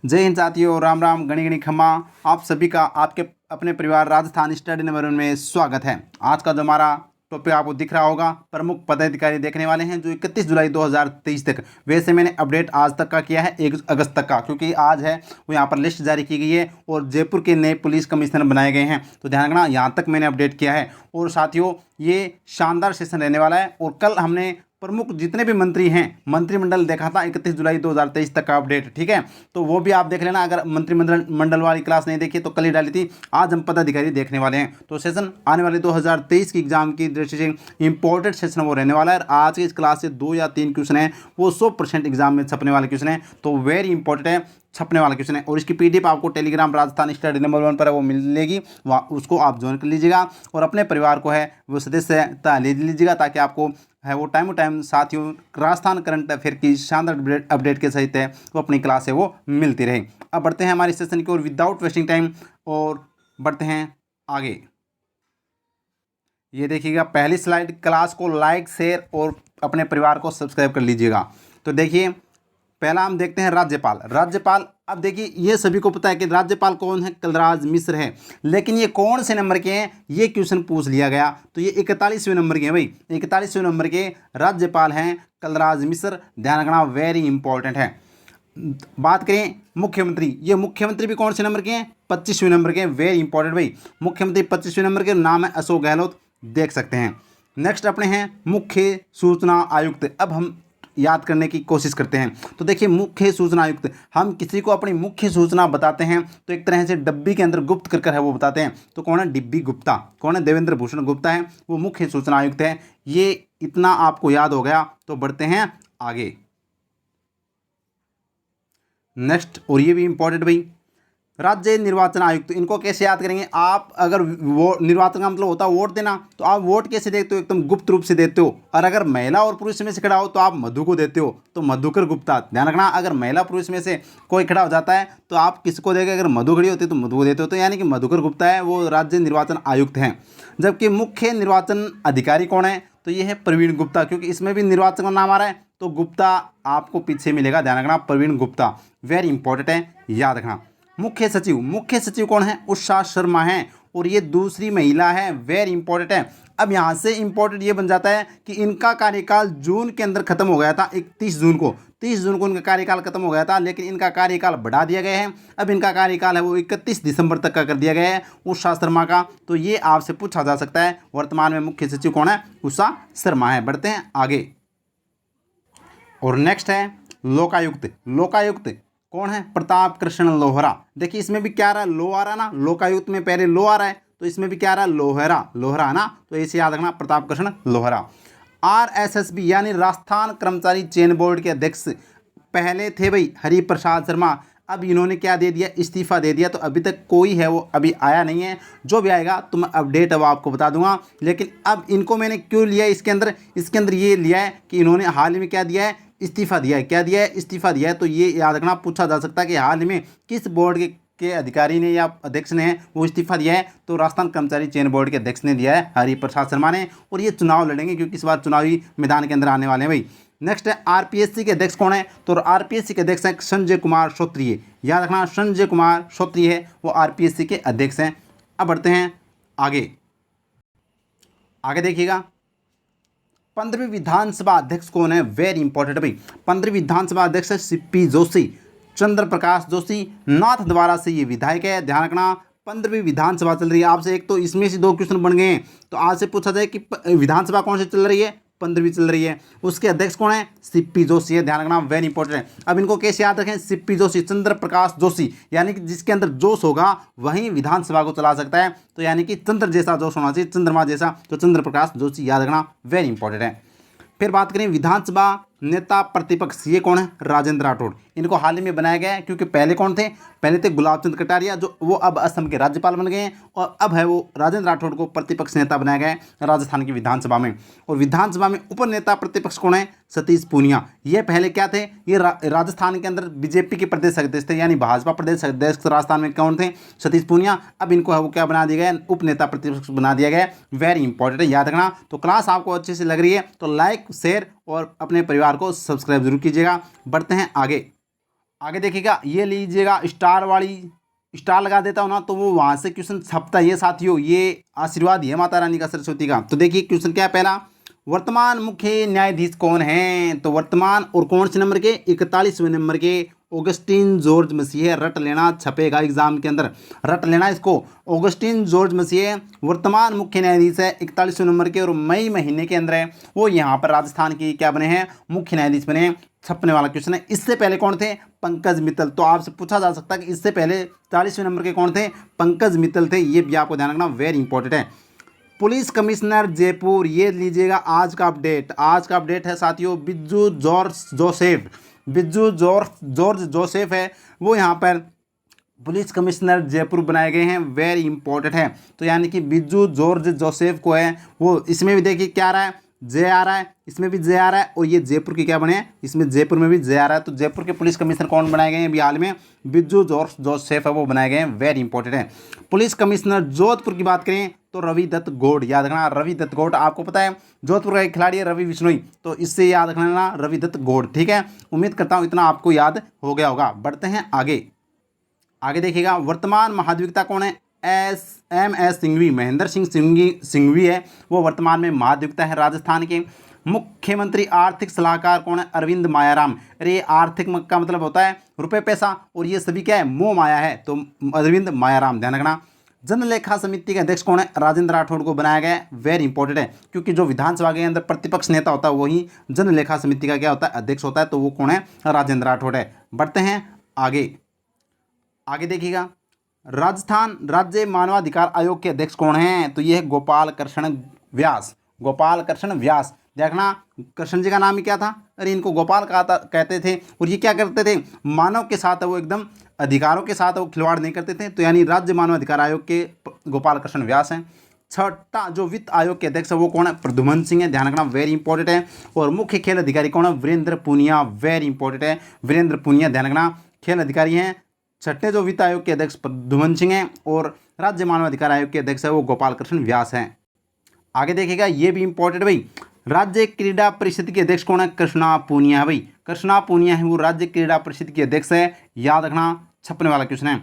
जय हिंद साथियों, राम राम, गणी गणी खम्मा। आप सभी का आपके अपने परिवार राजस्थान स्टडी नंबर 1 में स्वागत है। आज का जो हमारा टॉपिक आपको दिख रहा होगा, प्रमुख पदाधिकारी देखने वाले हैं जो 31 जुलाई 2023 तक। वैसे मैंने अपडेट आज तक का किया है, 1 अगस्त तक का, क्योंकि आज है वो यहाँ पर लिस्ट जारी की गई है और जयपुर के नए पुलिस कमिश्नर बनाए गए हैं। तो ध्यान रखना, यहाँ तक मैंने अपडेट किया है। और साथियों, ये शानदार सेशन रहने वाला है। और कल हमने प्रमुख जितने भी मंत्री हैं, मंत्रिमंडल देखा था 31 जुलाई 2023 तक का अपडेट, ठीक है। तो वो भी आप देख लेना। अगर मंत्रिमंडल वाली क्लास नहीं देखी तो कल ही डाली थी। आज हम पदाधिकारी देखने वाले हैं। तो सेशन आने वाले 2023 की एग्जाम की दृष्टि से इंपॉर्टेंट सेशन वो रहने वाला है। आज की इस क्लास से 2 या 3 क्वेश्चन हैं, वो 100% एग्जाम में छपने वाले क्वेश्चन हैं। तो वेरी इंपॉर्टेंट है, छपने वाला क्वेश्चन है। और इसकी पीडीएफ आपको टेलीग्राम राजस्थान स्टडी नंबर 1 पर वो मिलेगी, वहाँ उसको आप ज्वाइन कर लीजिएगा और अपने परिवार को है वो सदस्यता ले लीजिएगा, ताकि आपको है वो टाइम टू टाइम साथियों राजस्थान करंट अफेयर की शानदार अपडेट के सहित है वो अपनी क्लास है वो मिलती रहे। अब बढ़ते हैं हमारे सेशन की ओर विदाउट वेस्टिंग टाइम और बढ़ते हैं आगे। ये देखिएगा पहली स्लाइड, क्लास को लाइक शेयर और अपने परिवार को सब्सक्राइब कर लीजिएगा। तो देखिए पहला हम देखते हैं राज्यपाल। अब देखिए ये सभी को पता है कि राज्यपाल कौन है, कलराज मिश्र है। लेकिन ये कौन से नंबर के हैं, ये क्वेश्चन पूछ लिया गया। तो ये 41वें नंबर के हैं भाई, 41वें नंबर के राज्यपाल हैं कलराज मिश्र। ध्यान रखना, वेरी इंपॉर्टेंट है। बात करें मुख्यमंत्री, ये मुख्यमंत्री भी कौन से नंबर के हैं, 25वें नंबर के हैं। वेरी इंपॉर्टेंट भाई, मुख्यमंत्री 25वें नंबर के, नाम है अशोक गहलोत, देख सकते हैं। नेक्स्ट अपने हैं मुख्य सूचना आयुक्त। अब हम याद करने की कोशिश करते हैं। तो देखिए मुख्य सूचना आयुक्त, हम किसी को अपनी मुख्य सूचना बताते हैं तो एक तरह से डब्बी के अंदर गुप्त कर है वो बताते हैं। तो कौन है, डिब्बी गुप्ता। कौन है, देवेंद्र भूषण गुप्ता है, वो मुख्य सूचना आयुक्त है। ये इतना आपको याद हो गया। तो बढ़ते हैं आगे। नेक्स्ट, और ये भी इंपॉर्टेंट भाई, राज्य निर्वाचन आयुक्त। इनको कैसे याद करेंगे आप, अगर वो निर्वाचन का मतलब होता है वोट देना, तो आप वोट कैसे देते हो, एकदम गुप्त रूप से देते हो। और अगर महिला और पुरुष में से खड़ा हो तो आप मधु को देते हो, तो मधुकर गुप्ता। ध्यान रखना, अगर महिला पुरुष में से कोई खड़ा हो जाता है तो आप किसको देंगे, अगर मधु खड़ी होती है तो मधु को देते हो। तो यानी कि मधुकर गुप्ता है वो राज्य निर्वाचन आयुक्त हैं। जबकि मुख्य निर्वाचन अधिकारी कौन है, तो ये है प्रवीण गुप्ता, क्योंकि इसमें भी निर्वाचन का नाम आ रहा है तो गुप्ता आपको पीछे मिलेगा। ध्यान रखना, प्रवीण गुप्ता, वेरी इंपॉर्टेंट है, याद रखना। मुख्य सचिव कौन है, उषा शर्मा है, और ये दूसरी महिला है, वेरी इंपॉर्टेंट है। अब यहाँ से इंपॉर्टेंट ये बन जाता है कि इनका कार्यकाल जून के अंदर खत्म हो गया था, 31 जून को, 30 जून को इनका कार्यकाल खत्म हो गया था। लेकिन इनका कार्यकाल बढ़ा दिया गया है। अब इनका कार्यकाल है वो 31 दिसंबर तक का कर दिया गया है उषा शर्मा का। तो ये आपसे पूछा जा सकता है, वर्तमान में मुख्य सचिव कौन है, उषा शर्मा है। बढ़ते हैं आगे। और नेक्स्ट है लोकायुक्त कौन है, प्रताप कृष्ण लोहरा। देखिए इसमें भी क्या आ रहा है, लो आ रहा है ना, लोकायुक्त में पहले लो आ रहा है, तो इसमें भी क्या आ रहा है, लोहरा है ना। तो इसे याद रखना, प्रताप कृष्ण लोहरा। RSSB यानी राजस्थान कर्मचारी चयन बोर्ड के अध्यक्ष पहले थे भाई हरिप्रसाद शर्मा। अब इन्होंने क्या दे दिया, इस्तीफा दे दिया। तो अभी तक कोई है वो अभी आया नहीं है, जो भी आएगा तो मैं अपडेट अब आपको बता दूंगा। लेकिन अब इनको मैंने क्यों लिया इसके अंदर ये लिया है कि इन्होंने हाल ही में क्या दिया है, इस्तीफा दिया है। क्या दिया है, इस्तीफा दिया है। तो ये याद रखना, पूछा जा सकता है कि हाल ही में किस बोर्ड के अधिकारी ने या अध्यक्ष ने वो इस्तीफा दिया है। तो राजस्थान कर्मचारी चयन बोर्ड के अध्यक्ष ने दिया है, हरिप्रसाद शर्मा ने। और ये चुनाव लड़ेंगे क्योंकि इस बार चुनावी मैदान के अंदर आने वाले हैं भाई। नेक्स्ट है RPSC के अध्यक्ष कौन है, तो RPSC के अध्यक्ष हैं संजय कुमार श्रोत्रिय। याद रखना, संजय कुमार श्रोत्रिय है वो RPSC के अध्यक्ष हैं। अब बढ़ते हैं आगे देखिएगा 15वीं विधानसभा अध्यक्ष कौन है, वेरी इंपॉर्टेंट भाई। 15वीं विधानसभा अध्यक्ष है CP जोशी, चंद्र प्रकाश जोशी, नाथ द्वारा से ये विधायक है। ध्यान रखना, 15वीं विधानसभा चल रही है। आपसे एक तो इसमें से 2 क्वेश्चन बन गए हैं। तो आज से पूछा जाए कि विधानसभा कौन सी चल रही है, 15वीं चल रही है, उसके अध्यक्ष कौन है, CP जोशी है। ध्यान रखना, वेरी इंपॉर्टेंट है। अब इनको कैसे याद रखें, CP जोशी, चंद्र प्रकाश जोशी, यानी कि जिसके अंदर जोश होगा वही विधानसभा को चला सकता है। तो यानी कि चंद्र जैसा जोश होना चाहिए, चंद्रमा जैसा। तो चंद्र प्रकाश जोशी, याद रखना, वेरी इंपॉर्टेंट है। फिर बात करें विधानसभा नेता प्रतिपक्ष, ये कौन है, राजेंद्र राठौड़। इनको हाल ही में बनाया गया है, क्योंकि पहले कौन थे, पहले थे गुलाब चंद कटारिया, जो वो अब असम के राज्यपाल बन गए हैं। और अब है वो राजेंद्र राठौड़ को प्रतिपक्ष नेता बनाया गया है राजस्थान की विधानसभा में। और विधानसभा में उप नेता प्रतिपक्ष कौन है, सतीश पूनिया। ये पहले क्या थे, ये राजस्थान के अंदर बीजेपी के प्रदेश अध्यक्ष थे, यानी भाजपा प्रदेश अध्यक्ष राजस्थान में कौन थे, सतीश पूनिया। अब इनको है वो क्या बना दिया गया, उप नेता प्रतिपक्ष बना दिया गया। वेरी इंपॉर्टेंट है, याद रखना। तो क्लास आपको अच्छे से लग रही है तो लाइक शेयर और अपने परिवार को सब्सक्राइब जरूर कीजिएगा। बढ़ते हैं आगे देखिएगा, ये लीजिएगा स्टार वाली, स्टार लगा देता हूँ ना तो वो वहाँ से क्वेश्चन छपता है। ये साथियों ये आशीर्वाद ही है माता रानी का, सरस्वती का। तो देखिए क्वेश्चन क्या है पहला, वर्तमान मुख्य न्यायाधीश कौन हैं? तो वर्तमान और कौन से नंबर के? 41वें नंबर के ऑगस्टिन जॉर्ज मसीह। रट लेना, छपेगा एग्जाम के अंदर, रट लेना इसको। ऑगस्टिन जॉर्ज मसीह वर्तमान मुख्य न्यायाधीश है, 41वें नंबर के, और मई महीने के अंदर है वो यहाँ पर राजस्थान की क्या बने हैं? मुख्य न्यायाधीश बने हैं। छपने वाला क्वेश्चन है। इससे पहले कौन थे? पंकज मित्तल। तो आपसे पूछा जा सकता है कि इससे पहले 40वें नंबर के कौन थे? पंकज मित्तल थे। ये भी आपको ध्यान रखना, वेरी इंपॉर्टेंट है। पुलिस कमिश्नर जयपुर, ये लीजिएगा आज का अपडेट, आज का अपडेट है साथियों। बिज्जू जॉर्ज जोसेफ, बिज्जू जॉर्ज जोसेफ है वो यहाँ पर पुलिस कमिश्नर जयपुर बनाए गए हैं, वेरी इंपॉर्टेंट है। तो यानी कि बिज्जू जॉर्ज जोसेफ को है वो, इसमें भी देखिए क्या आ रहा है? जे आ रहा है, इसमें भी जे आ रहा है, और ये जयपुर के क्या बने हैं? इसमें जयपुर में भी जे आ रहा है। तो जयपुर के पुलिस कमिश्नर कौन बनाए गए हैं अभी हाल में? बिज्जू जॉर्ज जोसेफ है वो बनाए गए हैं, वेरी इंपॉर्टेंट है। पुलिस कमिश्नर जोधपुर की बात करें तो रवि दत्त गौड़, याद रखना रवि दत्त गौड़। आपको पता है जोधपुर का एक खिलाड़ी है रवि बिश्नोई, तो इससे याद रखना रवि दत्त गौड़, ठीक है। उम्मीद करता हूँ इतना आपको याद हो गया होगा। बढ़ते हैं आगे, आगे देखिएगा वर्तमान महाधिवक्ता कौन है? एम एस सिंघवी, महेंद्र सिंह सिंघवी है वो वर्तमान में महाधिवक्ता है राजस्थान के। मुख्यमंत्री आर्थिक सलाहकार कौन है? अरविंद मायाराम। अरे आर्थिक का मतलब होता है रुपए पैसा, और ये सभी क्या है? मोह माया है, तो अरविंद मायाराम, ध्यान रखना। जनलेखा समिति के अध्यक्ष कौन है? राजेंद्र राठौड़ को बनाया गया है, वेरी इंपॉर्टेंट है, क्योंकि जो विधानसभा के अंदर प्रतिपक्ष नेता होता है वही जनलेखा समिति का क्या होता है? अध्यक्ष होता है, तो वो कौन है? राजेंद्र राठौड़ है। बढ़ते हैं आगे, आगे देखिएगा राजस्थान राज्य मानवाधिकार आयोग के अध्यक्ष कौन हैं? तो ये है गोपाल कृष्ण व्यास, गोपाल कृष्ण व्यास। देखना कृष्ण जी का नाम ही क्या था? अरे इनको गोपाल कहते थे, और ये क्या करते थे? मानव के साथ वो एकदम अधिकारों के साथ वो खिलवाड़ नहीं करते थे। तो यानी राज्य मानवाधिकार आयोग के गोपाल कृष्ण व्यास हैं। छठा जो वित्त आयोग के अध्यक्ष है वो कौन है? प्रद्युमन सिंह है, ध्यान रखना, वेरी इंपॉर्टेंट है। और मुख्य खेल अधिकारी कौन है? वीरेंद्र पुनिया, वेरी इंपॉर्टेंट है, वीरेंद्र पुनिया, ध्यान रखना, खेल अधिकारी हैं। छठे जो वित्त आयोग के अध्यक्ष प्रद्युमन सिंह हैं, और राज्य मानवाधिकार आयोग के अध्यक्ष है वो गोपाल कृष्ण व्यास हैं। आगे देखिएगा ये भी इंपॉर्टेंट भाई, राज्य क्रीड़ा परिषद के अध्यक्ष कौन है? कृष्णा पूनिया भाई, कृष्णा पूनिया है वो राज्य क्रीड़ा परिषद के अध्यक्ष है, याद रखना, छपने वाला क्वेश्चन है।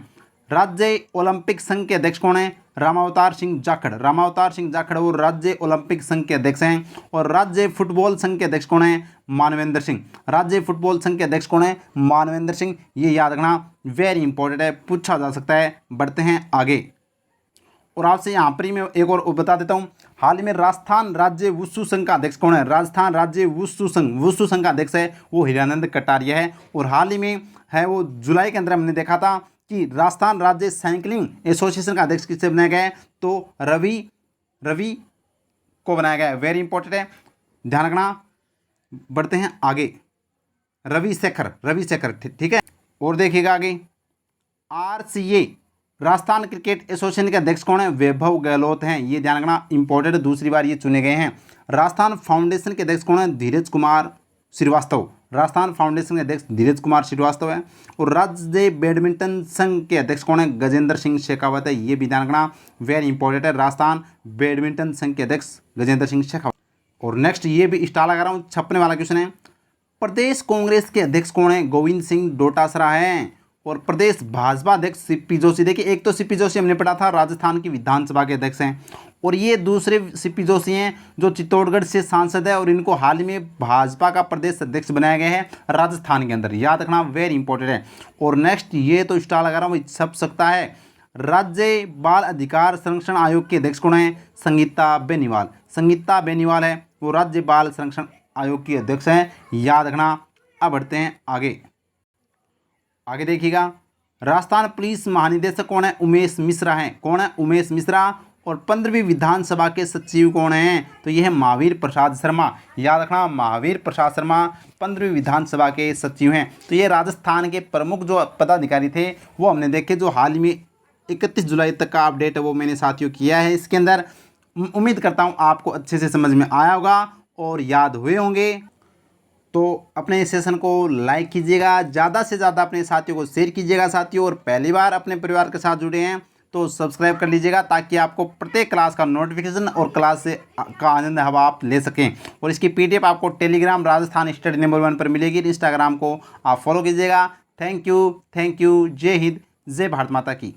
राज्य ओलंपिक संघ के अध्यक्ष कौन है? रामावतार सिंह जाखड़, रामावतार सिंह जाखड़ वो राज्य ओलंपिक संघ के अध्यक्ष हैं। और राज्य फुटबॉल संघ के अध्यक्ष कौन है? मानवेंद्र सिंह, राज्य फुटबॉल संघ के अध्यक्ष कौन है? मानवेंद्र सिंह, ये याद रखना, वेरी इंपॉर्टेंट है, पूछा जा सकता है। बढ़ते हैं आगे, और आपसे यहाँ पर ही मैं एक और बता देता हूँ, हाल ही में राजस्थान राज्य वुशु संघ का अध्यक्ष कौन है? राजस्थान राज्य वुशु संघ का अध्यक्ष है वो हीरानंद कटारिया है। और हाल ही में है वो जुलाई के अंदर हमने देखा था कि राजस्थान राज्य साइकिलिंग एसोसिएशन का अध्यक्ष किससे बनाया गया है? तो रवि को बनाया गया है, वेरी इंपॉर्टेंट है, ध्यान रखना। बढ़ते हैं आगे, रवि शेखर, ठीक है। और देखिएगा आगे, RCA राजस्थान क्रिकेट एसोसिएशन के अध्यक्ष कौन है? वैभव गहलोत हैं, ये ध्यान रखना, इंपॉर्टेंट, दूसरी बार ये चुने गए हैं। राजस्थान फाउंडेशन के अध्यक्ष कौन है? धीरज कुमार श्रीवास्तव, राजस्थान फाउंडेशन के अध्यक्ष धीरज कुमार श्रीवास्तव है। और राज्य बैडमिंटन संघ के अध्यक्ष कौन है? गजेंद्र सिंह शेखावत है, ये भी ध्यान रखना, वेरी इंपॉर्टेंट है, राजस्थान बैडमिंटन संघ के अध्यक्ष गजेंद्र सिंह शेखावत। और नेक्स्ट ये भी स्टार लगा रहा हूँ, छपने वाला क्वेश्चन है, प्रदेश कांग्रेस के अध्यक्ष कौन है? गोविंद सिंह डोटासरा हैं। और प्रदेश भाजपा अध्यक्ष सीपी जोशी, देखिए एक तो सीपी जोशी हमने पढ़ा था राजस्थान की विधानसभा के अध्यक्ष हैं, और ये दूसरे सीपी जोशी हैं जो चित्तौड़गढ़ से सांसद है, और इनको हाल ही में भाजपा का प्रदेश अध्यक्ष बनाया गया है राजस्थान के अंदर, याद रखना, वेरी इंपॉर्टेंट है। और नेक्स्ट ये तो स्टार लगा रहा हूँ, छप सकता है, राज्य बाल अधिकार संरक्षण आयोग के अध्यक्ष कौन है? संगीता बेनीवाल, संगीता बेनीवाल है वो राज्य बाल संरक्षण आयोग की अध्यक्ष हैं, याद रखना। अब बढ़ते हैं आगे, आगे देखिएगा राजस्थान पुलिस महानिदेशक कौन है? उमेश मिश्रा हैं, कौन है? उमेश मिश्रा। और 15वीं विधानसभा के सचिव कौन हैं? तो यह है महावीर प्रसाद शर्मा, याद रखना, महावीर प्रसाद शर्मा 15वीं विधानसभा के सचिव हैं। तो ये राजस्थान के प्रमुख जो पदाधिकारी थे वो हमने देखे, जो हाल ही में 31 जुलाई तक का अपडेट है वो मैंने साथियों किया है। इसके अंदर उम्मीद करता हूँ आपको अच्छे से समझ में आया होगा और याद हुए होंगे। तो अपने इस सेशन को लाइक कीजिएगा, ज़्यादा से ज़्यादा अपने साथियों को शेयर कीजिएगा साथियों, और पहली बार अपने परिवार के साथ जुड़े हैं तो सब्सक्राइब कर लीजिएगा, ताकि आपको प्रत्येक क्लास का नोटिफिकेशन और क्लास से का आनंद हवा आप ले सकें। और इसकी PDF आपको टेलीग्राम राजस्थान स्टडी नंबर 1 पर मिलेगी। इंस्टाग्राम को आप फॉलो कीजिएगा। थैंक यू, जय हिंद, जय भारत माता की।